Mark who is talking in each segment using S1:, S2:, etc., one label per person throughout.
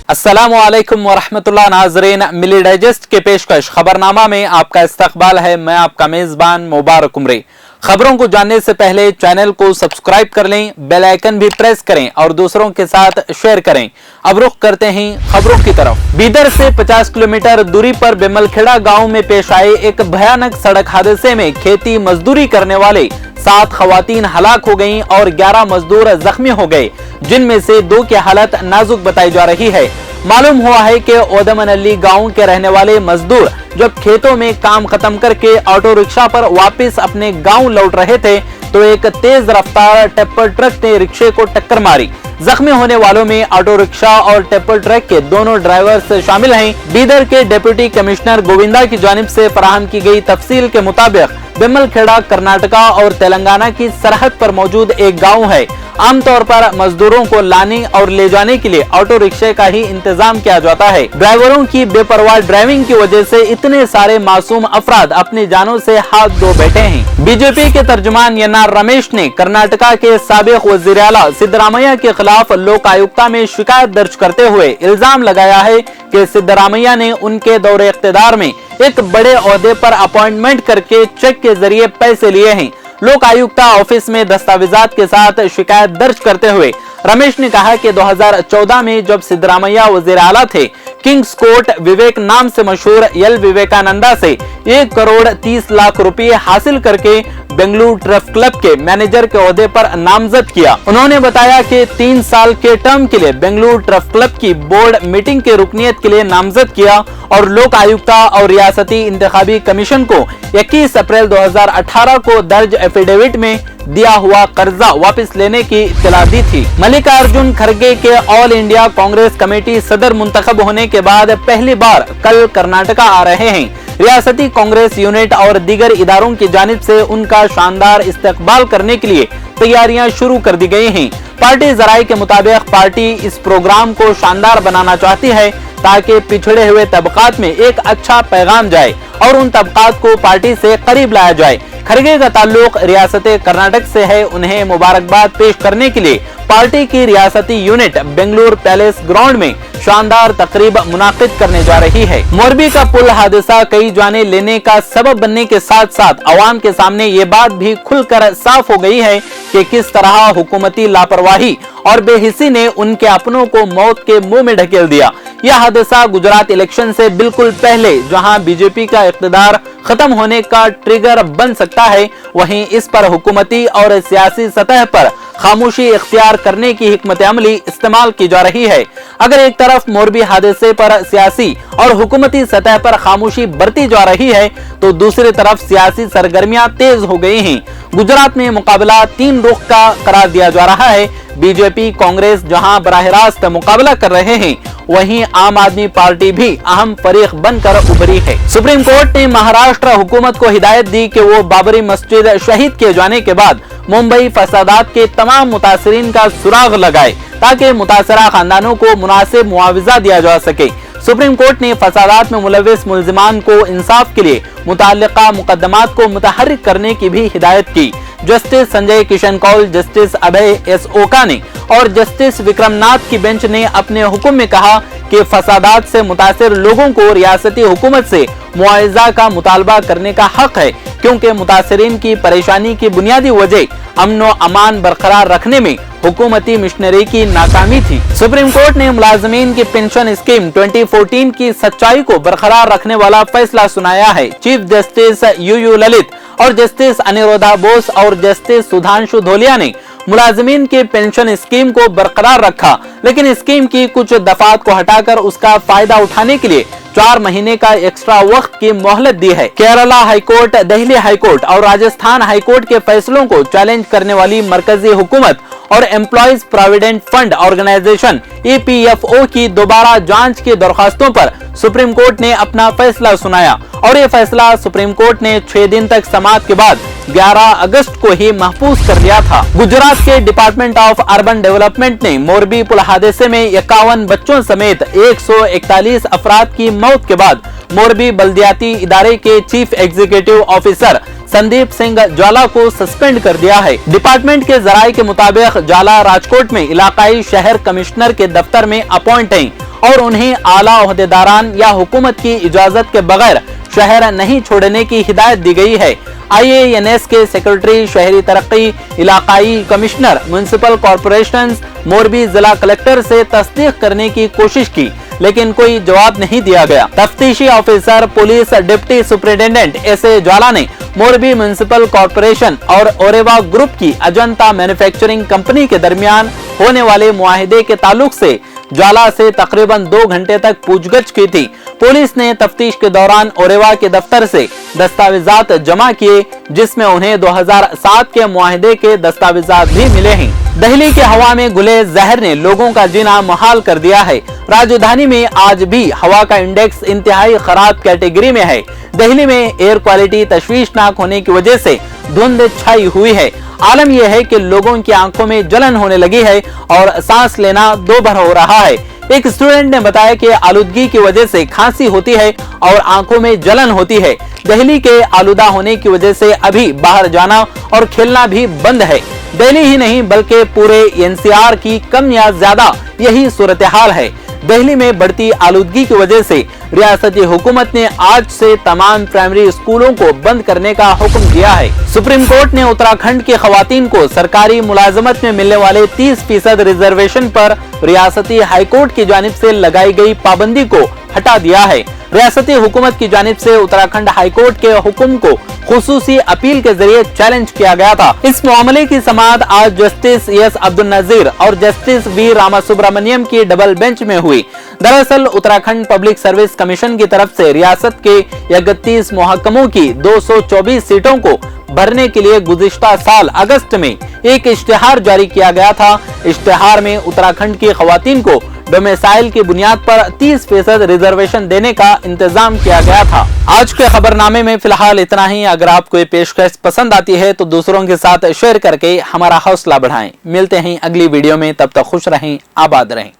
S1: अस्सलामुअलैकुम वरहमतुल्लाह। नाज़रीन, मिली डाइजेस्ट के पेशकश खबरनामा में आपका इस्तकबाल है। मैं आपका मेज़बान मुबारक उमरी। खबरों को जानने से पहले चैनल को सब्सक्राइब कर लें, बेल आइकन भी प्रेस करें और दूसरों के साथ शेयर करें। अब रुख करते हैं खबरों की तरफ। बीदर से 50 किलोमीटर दूरी पर बेमलखेड़ा गांव में पेश आए एक भयानक सड़क हादसे में खेती मजदूरी करने वाले 7 खवातीन हलाक हो गईं और 11 मजदूर जख्मी हो गए, जिनमें से 2 की हालत नाजुक बताई जा रही है। मालूम हुआ है कि ओदमन अली गांव के रहने वाले मजदूर जब खेतों में काम खत्म करके ऑटो रिक्शा पर वापस अपने गांव लौट रहे थे तो एक तेज रफ्तार टिप्पर ट्रक ने रिक्शे को टक्कर मारी। जख्मी होने वालों में ऑटो रिक्शा और टिप्पर ट्रक के दोनों ड्राइवर्स शामिल हैं। बीदर के डिप्टी कमिश्नर गोविंदा की जानिब से फराहम की गई तफसील के मुताबिक बेमलखेड़ा कर्नाटका और तेलंगाना की सरहद पर मौजूद एक गांव है। आमतौर पर मजदूरों को लाने और ले जाने के लिए ऑटो रिक्शे का ही इंतजाम किया जाता है। ड्राइवरों की बेपरवाह ड्राइविंग की वजह से इतने सारे मासूम अफराद अपनी जानों से हाथ धो बैठे हैं। बीजेपी के तर्जुमान एन.आर. रमेश ने कर्नाटका के साबिक वजीर आला सिद्धरामैया के खिलाफ लोक आयुक्ता में शिकायत दर्ज करते हुए इल्जाम लगाया है कि सिद्धरामैया ने उनके दौरे इख्तिदार में एक बड़े ओहदे पर अपॉइंटमेंट करके चेक के जरिए पैसे लिए हैं। लोक आयुक्ता ऑफिस में दस्तावेजात के साथ शिकायत दर्ज करते हुए रमेश ने कहा कि 2014 में जब सिद्धरामैया वजीर आला थे, किंग्स कोर्ट विवेक नाम से मशहूर एल विवेकानंदा से 1 करोड़ 30 लाख रुपए हासिल करके बेंगलुरु टर्फ क्लब के मैनेजर के ओहदे पर नामजद किया। उन्होंने बताया कि 3 साल के टर्म के लिए बेंगलुरु टर्फ क्लब की बोर्ड मीटिंग के रुकनियत के लिए नामजद किया और लोक आयुक्ता और रियासती इंतखाबी कमीशन को 21 अप्रैल 2018 को दर्ज एफिडेविट में दिया हुआ कर्जा वापस लेने की इत्तला दी थी। मल्लिकार्जुन खड़गे के ऑल इंडिया कांग्रेस कमेटी सदर मुंतखब होने के बाद पहली बार कल कर्नाटका आ रहे हैं। रियासती कांग्रेस यूनिट और दीगर इदारों की जानिब से उनका शानदार इस्तकबाल करने के लिए तैयारियां शुरू कर दी गई हैं। पार्टी जराये के मुताबिक पार्टी इस प्रोग्राम को शानदार बनाना चाहती है ताकि पिछड़े हुए तबकात में एक अच्छा पैगाम जाए और उन तबकात को पार्टी से करीब लाया जाए। खड़गे का ताल्लुक रियासत कर्नाटक से है। उन्हें मुबारकबाद पेश करने के लिए पार्टी की रियासती यूनिट बेंगलुरु पैलेस ग्राउंड में शानदार तकरीब मुनाकिद करने जा रही है। मोरबी का पुल हादसा कई जाने लेने का सबब बनने के साथ साथ अवाम के सामने ये बात भी खुलकर साफ हो गई है कि किस तरह हुकूमती लापरवाही और बेहिसी ने उनके अपनों को मौत के मुंह में ढकेल दिया। यह हादसा गुजरात इलेक्शन से बिल्कुल पहले जहां बीजेपी का इख्तिदार खत्म होने का ट्रिगर बन सकता है, वहीं इस पर हुकूमती और सियासी सतह पर खामोशी इख्तियार करने की हिकमत अमली इस्तेमाल की जा रही है। अगर एक तरफ मोरबी हादसे पर सियासी और हुकूमती सतह पर खामोशी बरती जा रही है तो दूसरी तरफ सियासी सरगर्मियां तेज हो गई हैं। गुजरात में मुकाबला 3 रुख का करार दिया जा रहा है। बीजेपी कांग्रेस जहां बराह रास्त मुकाबला कर रहे हैं, वहीं आम आदमी पार्टी भी अहम फरीक बनकर उभरी है। सुप्रीम कोर्ट ने महाराष्ट्र हुकूमत को हिदायत दी कि वो बाबरी मस्जिद शहीद किए जाने के बाद मुंबई फसादात के तमाम मुतासिरीन का सुराग लगाए ताकि मुतासरा खानदानों को मुनासिब मुआवजा दिया जा सके। सुप्रीम कोर्ट ने फसादात में मुलविस मुल्जिमान को इंसाफ के लिए मुताल्लिका मुकदमात को मुतहर्रिक करने की भी हिदायत की। जस्टिस संजय किशन कौल, जस्टिस अभय एस ओका ने और जस्टिस विक्रमनाथ की बेंच ने अपने हुक्म में कहा कि फसादात से मुतासिर लोगों को रियासती हुकूमत से मुआवजा का मुतालबा करने का हक है, क्योंकि मुतासिरीन की परेशानी की बुनियादी वजह अमन व अमान बरकरार रखने में हुकूमती मिशनरी की नाकामी थी। सुप्रीम कोर्ट ने मुलाजमीन की पेंशन स्कीम 2014 की सच्चाई को बरकरार रखने वाला फैसला सुनाया है। चीफ जस्टिस यू ललित और जस्टिस अनिरुद्धा बोस और जस्टिस सुधांशु धोलिया ने मुलाजमीन के पेंशन स्कीम को बरकरार रखा, लेकिन स्कीम की कुछ दफात को हटाकर उसका फायदा उठाने के लिए 4 महीने का एक्स्ट्रा वक्त की मोहलत दी है। केरला हाईकोर्ट, दिल्ली हाईकोर्ट और राजस्थान हाईकोर्ट के फैसलों को चैलेंज करने वाली मरकजी हुकूमत और एम्प्लॉइज प्रोविडेंट फंड ऑर्गेनाइजेशन EPFO की दोबारा जांच की दरखास्तों पर सुप्रीम कोर्ट ने अपना फैसला सुनाया और ये फैसला सुप्रीम कोर्ट ने 6 दिन तक समाअत के बाद 11 अगस्त को ही महफूज कर लिया था। गुजरात के डिपार्टमेंट ऑफ अर्बन डेवलपमेंट ने मोरबी पुल हादसे में 51 बच्चों समेत 141 अफराद की मौत के बाद मोरबी बल्दियाती इदारे के chief executive officer Sandeep Singh जाला को सस्पेंड कर दिया है। डिपार्टमेंट के जराये के मुताबिक जाला राजकोट में इलाकाई शहर कमिश्नर के दफ्तर में अपॉइंट हैं और उन्हें आला ओहदेदारान या हुकूमत की इजाजत के बगैर शहर नहीं छोड़ने की हिदायत दी गई है। IANS के सेक्रेटरी शहरी तरक्की, इलाकाई कमिश्नर, म्युनिसिपल कॉरपोरेशंस, मोरबी जिला कलेक्टर से तस्दीक करने की कोशिश की, लेकिन कोई जवाब नहीं दिया गया। तफ्तीशी officer police deputy superintendent SA Jwala ने मोरबी म्युनिसिपल कॉरपोरेशन और ओरेवा ग्रुप की अजंता मैन्युफैक्चरिंग कंपनी के दरमियान होने वाले मुआहिदे के ताल्लुक से ज्वाला से तकरीबन 2 घंटे तक पूछगछ की थी। पुलिस ने तफ्तीश के दौरान ओरेवा के दफ्तर से दस्तावेजात जमा किए, जिसमें उन्हें 2007 के मुआहिदे के दस्तावेजात भी मिले हैं। दिल्ली के हवा में घुले जहर ने लोगों का जीना मुहाल कर दिया है। राजधानी में आज भी हवा का इंडेक्स इंतहाई खराब कैटेगरी में है। दिल्ली में एयर क्वालिटी तशवीशनाक होने की वजह से धुंध छाई हुई है। आलम यह है कि लोगों की आंखों में जलन होने लगी है और सांस लेना दोभर हो रहा है। एक स्टूडेंट ने बताया कि आलूदगी की वजह से खांसी होती है और आंखों में जलन होती है। दिल्ली के आलूदा होने की वजह से अभी बाहर जाना और खेलना भी बंद है। दिल्ली ही नहीं बल्कि पूरे NCR की कम या ज्यादा यही सूरत हाल है। दिल्ली में बढ़ती आलूदगी की वजह से रियासती हुकूमत ने आज से तमाम प्राइमरी स्कूलों को बंद करने का हुक्म दिया है। सुप्रीम कोर्ट ने उत्तराखंड की खवातीन को सरकारी मुलाजमत में मिलने वाले 30% रिजर्वेशन पर रियासती हाईकोर्ट की जानिब से लगाई गई पाबंदी को हटा दिया है। रियासती हुकूमत की जानिब से उत्तराखंड हाईकोर्ट के हुक्म को खुसूसी अपील के जरिए चैलेंज किया गया था। इस मामले की समाअत आज जस्टिस S अब्दुल नजीर और जस्टिस V रामासुब्रमण्यम की डबल बेंच में हुई। दरअसल उत्तराखंड पब्लिक सर्विस कमीशन की तरफ से रियासत के 31 महकमों की 224 सीटों को भरने के लिए गुज़िश्ता साल अगस्त में एक इश्तिहार जारी किया गया था। इश्तिहार में उत्तराखंड की खवातीन को डोमिसाइल की बुनियाद पर 30% रिजर्वेशन देने का इंतजाम किया गया था। आज के खबरनामे में फिलहाल इतना ही। अगर आपको ये पेशकश पसंद आती है तो दूसरों के साथ शेयर करके हमारा हौसला बढ़ाएं। मिलते हैं अगली वीडियो में, तब तक खुश रहें, आबाद रहें।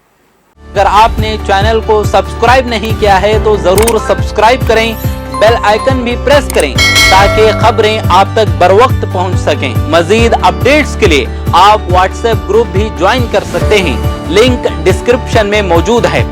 S1: अगर आपने चैनल को सब्सक्राइब नहीं किया है तो जरूर सब्सक्राइब करें, बेल आइकन भी प्रेस करें ताकि खबरें आप तक बर वक्त पहुंच सकें। मजीद अपडेट्स के लिए आप व्हाट्सएप ग्रुप भी ज्वाइन कर सकते हैं, लिंक डिस्क्रिप्शन में मौजूद है।